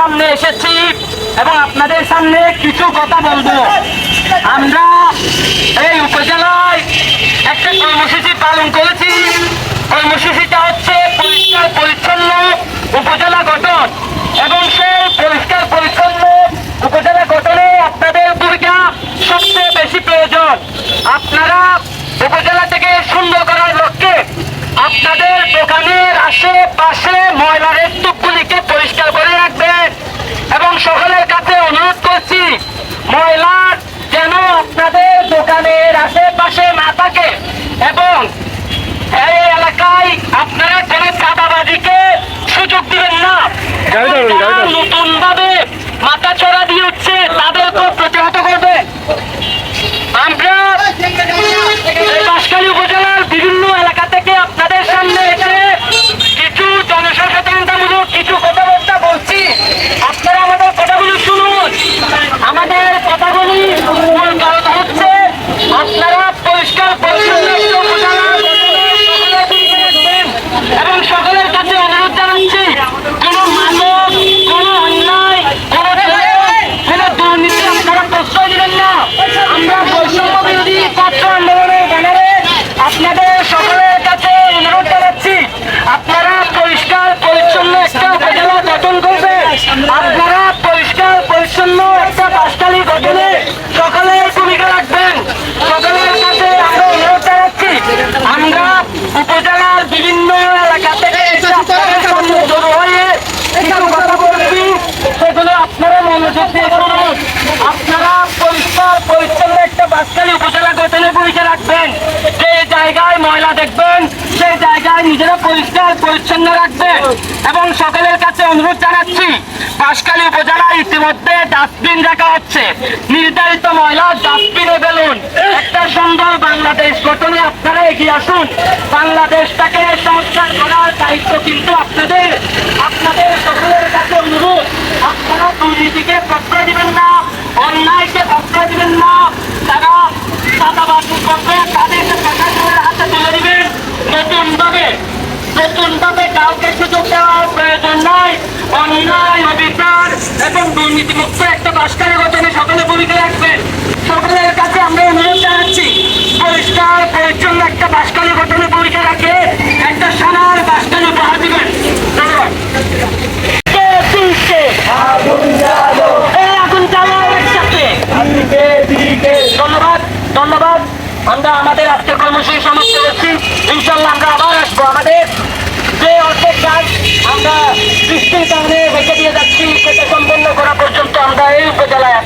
সামনে এসেছি এবং আপনাদের সামনে কিছু কথা বলবো। আমরা এই উপজেলায় একটা কর্মসূচি পালন করেছি। কর্মসূচিটা হচ্ছে পরিষ্কার পরিচ্ছন্ন উপজেলা গঠন, এবং সেই পরিষ্কার পরিচ্ছন্ন উপজেলা গঠনে আপনাদের ভূমিকা সবচেয়ে বেশি প্রয়োজন। আপনারা উপজেলাটাকে সুন্দর করার লক্ষ্যে আপনাদের দোকানের আশেপাশে ময়লার স্তূপগুলিকে পরিষ্কার করে রাখবেন, এবং সকলের কাছে অনুরোধ করছি ময়লা যেন আপনাদের দোকানের আশেপাশে না থাকে, এবং এই এলাকায় আপনারা কোন চাঁদাবাজিকে সুযোগ দিবেন না। নতুন ভাবে মাথা চড়া দিয়ে হচ্ছে তাদেরকে প্রতিহত করবে। আমরা বাঁশখালী উপজেলার বিভিন্ন এলাকা থেকে আপনাদের সামনে এসে কিছু জনসচেতনতামূলক কিছু কথাবার্তা বলছি। আপনারা আমাদের কথাগুলো শুনুন। আমাদের কথাগুলি মূল কারণ হচ্ছে আপনারা পরিষ্কার পরিচ্ছন্ন এবং সকলের কাছে অনুরোধ জানাচ্ছি কোন মানব, কোন অন্যায়, কোন দুর্নীতি আপনারা প্রশ্রয় দিবেন না। আমরা বৈষম্য বিরোধী ছাত্র আন্দোলনের ব্যানারে আপনাদের সকলের কাছে অনুরোধ জানাচ্ছি আপনারা পরিষ্কার পরিচ্ছন্ন একটা উপজেলা গঠন করবেন। আপনারা পরিষ্কার পরিচ্ছন্ন একটা বাঁশখালী গঠনে সকলের ভূমিকা রাখবেন। সকলের কাছে আমরা অনুরোধ জানাচ্ছি আমরা উপজেলার বিভিন্ন এলাকা থেকে আপনাদের সামনে জড়ো হয়ে কিছু কথা বলছি, সেগুলো আপনারা মনোযোগ দিয়ে শুনুন। আপনারা পরিষ্কার পরিচ্ছন্ন একটা বাঁশখালী উপজেলা গঠনের ভূমিকা রাখবেন। যে জায়গায় ময়লা দেখবেন সেই জায়গায় নিজেরা পরিষ্কার পরিচ্ছন্ন রাখবেন, এবং সকলের কাছে অনুরোধ জানাচ্ছি বাঁশখালী উপজেলায় ইতিমধ্যে ডাস্টবিন রাখা হচ্ছে। নির্ধারিত ময়লা ডাস্টবিনে ফেলুন। একটা সুন্দর বাংলাদেশ গঠনে আপনারা এগিয়ে আসুন। বাংলাদেশটাকে সংস্কার করার দায়িত্ব কিন্তু আপনাদের। আপনাদের সকলের কাছে অনুরোধ আপনারা দুর্নীতিকে প্রশ্রয় দিবেন না, অন্যায়কে প্রশ্রয় দিবেন না। তারা চাঁদাবাজি করবে তাদেরকে প্রশাসনের হাতে তুলে দিবেন। নতুনভাবে কাউকে সুযোগ দেওয়ার প্রয়োজন নাই। অন্যায়, অবিচার এবং দুর্নীতিমুক্ত একটা বাঁশখালী গঠনে সকলে ভূমিকা রাখবেন। সকলের কাছে আমরা অনুরোধ জানাচ্ছি পরিষ্কার পরিচ্ছন্ন একটা বাঁশখালী গঠনে ভূমিকা রাখে একটা সোনার বাঁশখালী উপহার দিবেন। ধন্যবাদ। ধন্যবাদ। আমরা আমাদের আজকের কর্মসূচি সমাপ্ত করছি। ইনশাল্লাহ আমরা আবার আসবো। আমাদের যে অর্ধেক কাজ আমরা বৃষ্টির কারণে রেখে দিয়ে যাচ্ছি সেটা সম্পন্ন করা পর্যন্ত আমরা এই উপজেলায়